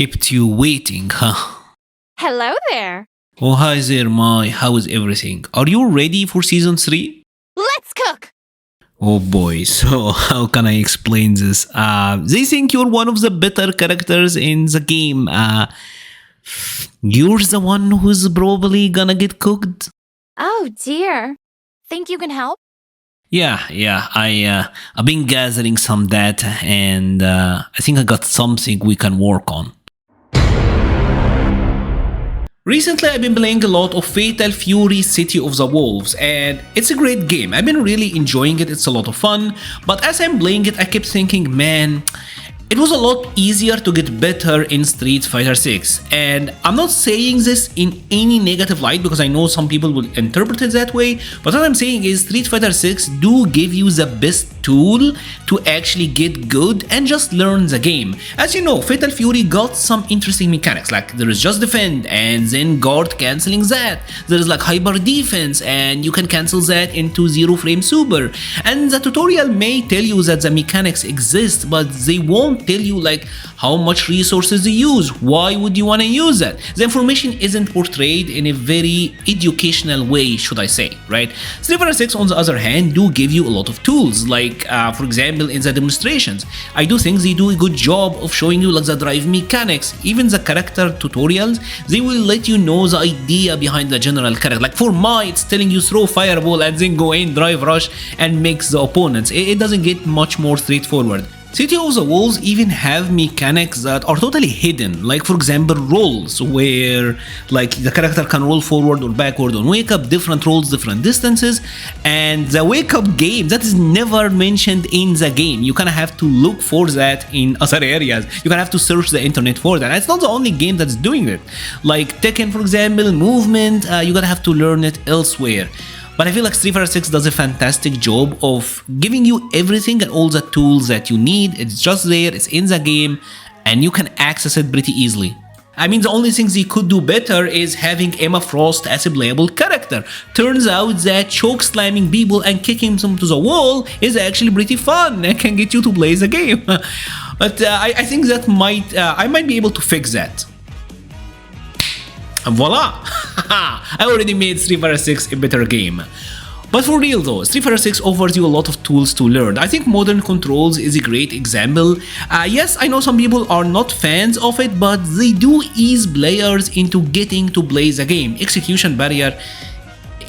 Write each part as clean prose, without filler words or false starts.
Kept you waiting, huh? Hello there. Oh, hi there, Mai. How is everything? Are you ready for season 3? Let's cook. Oh boy, so how can I explain this? They think you're one of the better characters in the game. You're the one who's probably gonna get cooked? Oh dear. Think you can help? Yeah, I've been gathering some data and I think I got something we can work on. Recently, I've been playing a lot of Fatal Fury City of the Wolves, and it's a great game. I've been really enjoying it, it's a lot of fun, but as I'm playing it, I kept thinking, man, it was a lot easier to get better in Street Fighter 6. And I'm not saying this in any negative light because I know some people will interpret it that way, but what I'm saying is Street Fighter 6 do give you the best tool to actually get good and just learn the game. As you know, Fatal Fury got some interesting mechanics, like there is just defend and then guard cancelling that. There is like hyper defense and you can cancel that into zero frame super. And the tutorial may tell you that the mechanics exist, but they won't tell you like how much resources they use. Why would you want to use that? The information isn't portrayed in a very educational way, should I say, right? Street Fighter 6 on the other hand do give you a lot of tools, like for example in the demonstrations. I do think they do a good job of showing you like the drive mechanics. Even the character tutorials, they will let you know the idea behind the general character. Like for Mai, it's telling you throw fireball and then go in, drive rush and mix the opponents. It doesn't get much more straightforward. City of the Wolves even have mechanics that are totally hidden, like for example rolls, where like the character can roll forward or backward on wake up, different rolls, different distances, and the wake up game that is never mentioned in the game. You kind of have to look for that in other areas. You kind of have to search the internet for that. And it's not the only game that's doing it. Like Tekken, for example, movement, you gotta have to learn it elsewhere. But I feel like Street Fighter 6 does a fantastic job of giving you everything and all the tools that you need. It's just there, it's in the game, and you can access it pretty easily. I mean, the only things they could do better is having Emma Frost as a playable character. Turns out that choke slamming people and kicking them to the wall is actually pretty fun and can get you to play the game. But I think that I might be able to fix that. And voila! I already made Street Fighter 6 a better game. But for real though, Street Fighter 6 offers you a lot of tools to learn. I think modern controls is a great example. Yes, I know some people are not fans of it, but they do ease players into getting to play the game. Execution barrier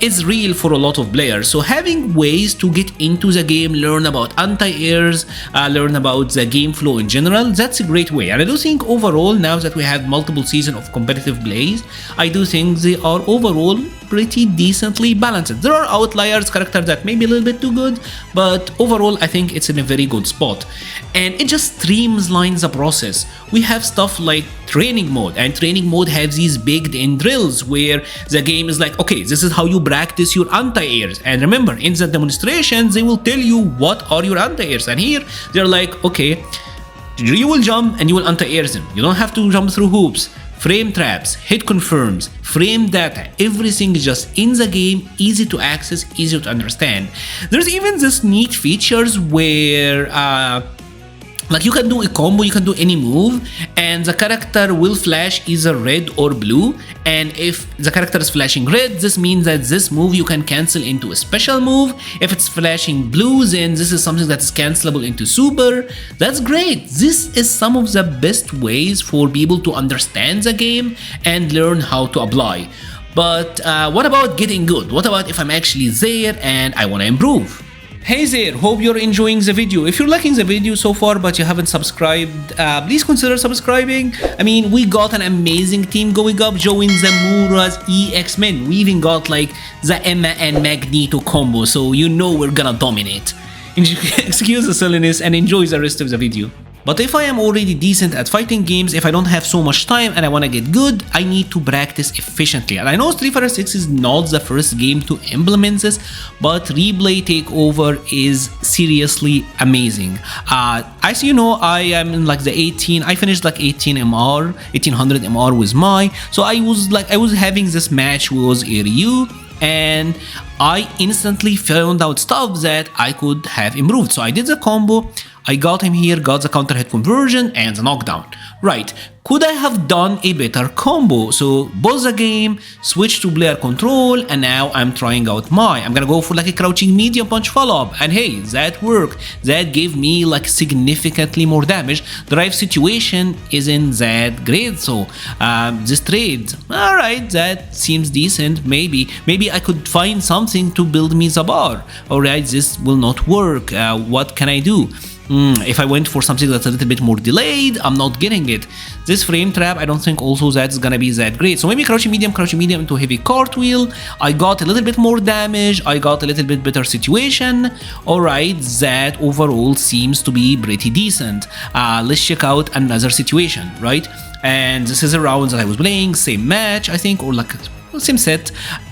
is real for a lot of players, so having ways to get into the game, learn about anti-airs, learn about the game flow in general, that's a great way. And I do think overall, now that we have multiple seasons of competitive plays, I do think they are overall pretty decently balanced. There are outliers, characters that may be a little bit too good, but overall I think it's in a very good spot. And it just streamlines the process. We have stuff like training mode, and training mode has these baked in drills where the game is like, okay, this is how you practice your anti-airs. And remember, in the demonstrations, they will tell you what are your anti-airs. And here, they're like, okay, you will jump and you will anti-air them. You don't have to jump through hoops. Frame traps, hit confirms, frame data, everything is just in the game, easy to access, easy to understand. There's even this neat features where like you can do a combo, you can do any move, and the character will flash either red or blue. And if the character is flashing red, this means that this move you can cancel into a special move. If it's flashing blue, then this is something that is cancelable into super. That's great. This is some of the best ways for people to understand the game and learn how to apply. But what about getting good? What about if I'm actually there and I want to improve? Hey there, hope you're enjoying the video. If you're liking the video so far but you haven't subscribed, please consider subscribing. I mean, we got an amazing team going up. Join Zamura's EX-Men. We even got like the Emma and Magneto combo, so you know we're gonna dominate. Excuse the silliness and enjoy the rest of the video. But if I am already decent at fighting games, if I don't have so much time and I want to get good, I need to practice efficiently. And I know Street Fighter 6 is not the first game to implement this, but Replay Takeover is seriously amazing. As you know, I am in like the 18, I finished like 1800 MR with Mai, so I was having this match with Ryu, and I instantly found out stuff that I could have improved. So I did the combo, I got him here, got the counter hit conversion and the knockdown. Right, could I have done a better combo? So pause the game, switch to player control, and now I'm trying out I'm gonna go for like a crouching medium punch follow-up, and hey, that worked. That gave me like significantly more damage. Drive situation isn't that great, so this trade, alright, that seems decent. Maybe I could find something to build me the bar. Alright, this will not work. What can I do? If I went for something that's a little bit more delayed, I'm not getting it. This frame trap, I don't think also that's gonna be that great. So maybe crouching medium into heavy cartwheel. I got a little bit more damage. I got a little bit better situation. Alright, that overall seems to be pretty decent. Let's check out another situation, right? And this is a round that I was playing, same match, I think, or like same set.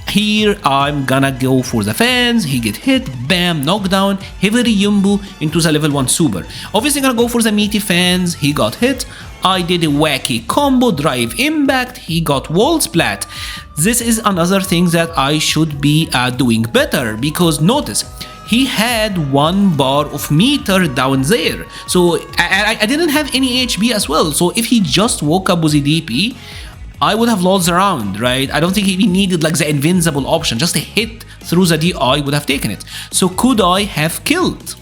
Here I'm gonna go for the fans. He get hit, bam, knockdown, heavy Yumbu into the level 1 super. Obviously gonna go for the meaty fans. He got hit. I did a wacky combo, drive impact, he got wall splat. This is another thing that I should be doing better, because notice, he had 1 bar of meter down there. So I didn't have any HP as well. So if he just woke up with a DP, I would have lost the round, right? I don't think he needed like the invincible option. Just a hit through the DI would have taken it. So could I have killed?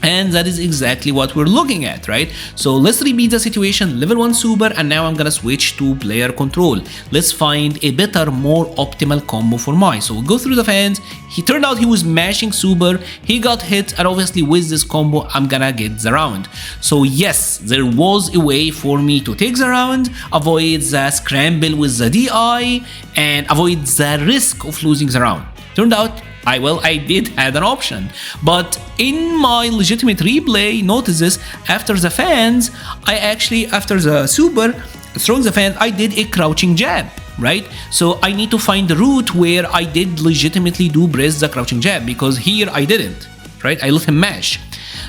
And that is exactly what we're looking at, right? So let's repeat the situation, level 1 super, and now I'm gonna switch to player control. Let's find a better, more optimal combo for Mai. So we'll go through the fans. He turned out he was mashing super, he got hit, and obviously with this combo, I'm gonna get the round. So yes, there was a way for me to take the round, avoid the scramble with the DI, and avoid the risk of losing the round. Turned out, I did have an option, but in my legitimate replay, notice this, after the fans, after the super, throwing the fans, I did a crouching jab, right? So I need to find the route where I did legitimately do press the crouching jab, because here I didn't, right? I let him mash.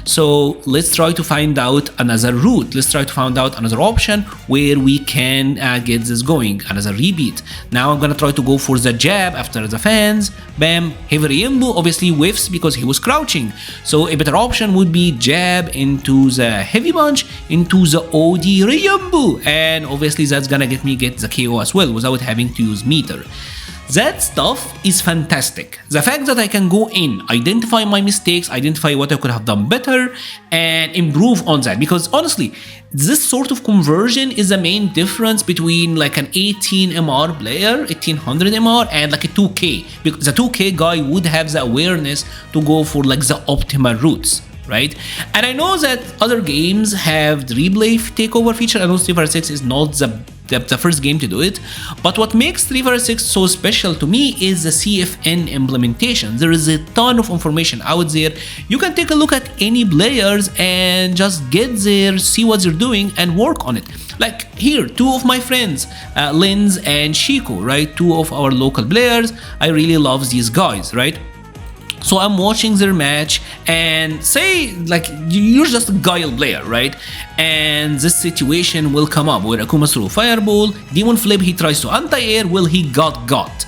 So let's try to find out another route. Let's try to find out another option where we can get this going, another repeat. Now I'm gonna try to go for the jab after the fans. Bam, heavy Ryumbu obviously whiffs because he was crouching. So a better option would be jab into the heavy punch into the OD Ryumbu, and obviously that's gonna get the KO as well without having to use meter. That stuff is fantastic. The fact that I can go in, identify my mistakes, identify what I could have done better, and improve on that. Because honestly, this sort of conversion is the main difference between like an 18 MR player, 1800 MR, and like a 2K. Because the 2K guy would have the awareness to go for like the optimal routes, right? And I know that other games have the replay takeover feature. I know Street Fighter 6 is not the first game to do it, but what makes Street Fighter 6 so special to me is the CFN implementation. There is a ton of information out there. You can take a look at any players and just get there, see what they're doing, and work on it. Like here, 2 of my friends, Linz and Shiko, right? 2 of our local players. I really love these guys, right? So I'm watching their match, and say like you're just a Guile player, right? And this situation will come up where Akuma through fireball, demon flip, he tries to anti-air, well, he got.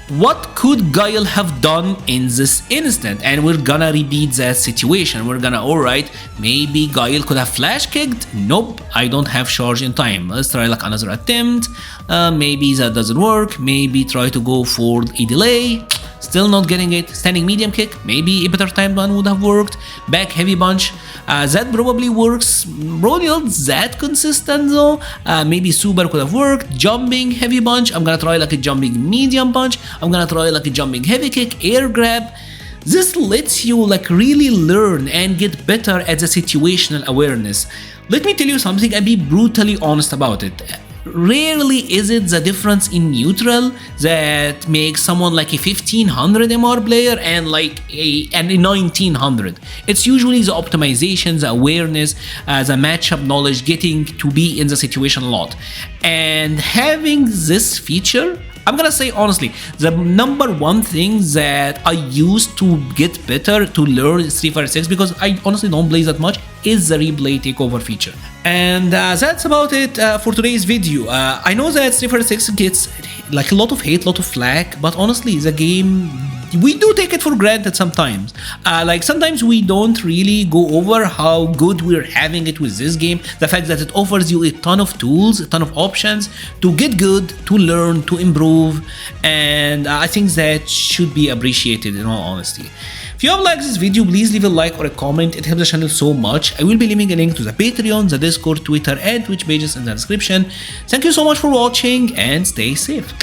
What could Guile have done in this instant? And we're gonna repeat that situation. We're gonna, alright, maybe Guile could have flash kicked. Nope, I don't have charge in time. Let's try like another attempt. Maybe that doesn't work. Maybe try to go for a delay. Still not getting it. Standing medium kick, maybe a better time one would have worked. Back heavy punch, that probably works. Probably not that consistent though. Maybe super could have worked. Jumping heavy punch, I'm gonna try like a jumping medium punch. I'm gonna try like a jumping heavy kick, air grab. This lets you like really learn and get better at the situational awareness. Let me tell you something and be brutally honest about it. Rarely is it the difference in neutral that makes someone like a 1500 MR player and like a 1900. It's usually the optimization, the awareness, the matchup knowledge, getting to be in the situation a lot. And having this feature, I'm gonna say honestly, the number one thing that I use to get better, to learn Street Fighter 6, because I honestly don't play that much, is the replay takeover feature. And that's about it for today's video. I know that Street Fighter 6 gets like a lot of hate, a lot of flack, but honestly, the game we do take it for granted sometimes. Like sometimes we don't really go over how good we're having it with this game. The fact that it offers you a ton of tools, a ton of options to get good, to learn, to improve, and I think that should be appreciated in all honesty. If you have liked this video, please leave a like or a comment. It helps the channel so much. I will be leaving a link to the Patreon, the Discord, Twitter, and Twitch pages in the description. Thank you so much for watching and stay safe.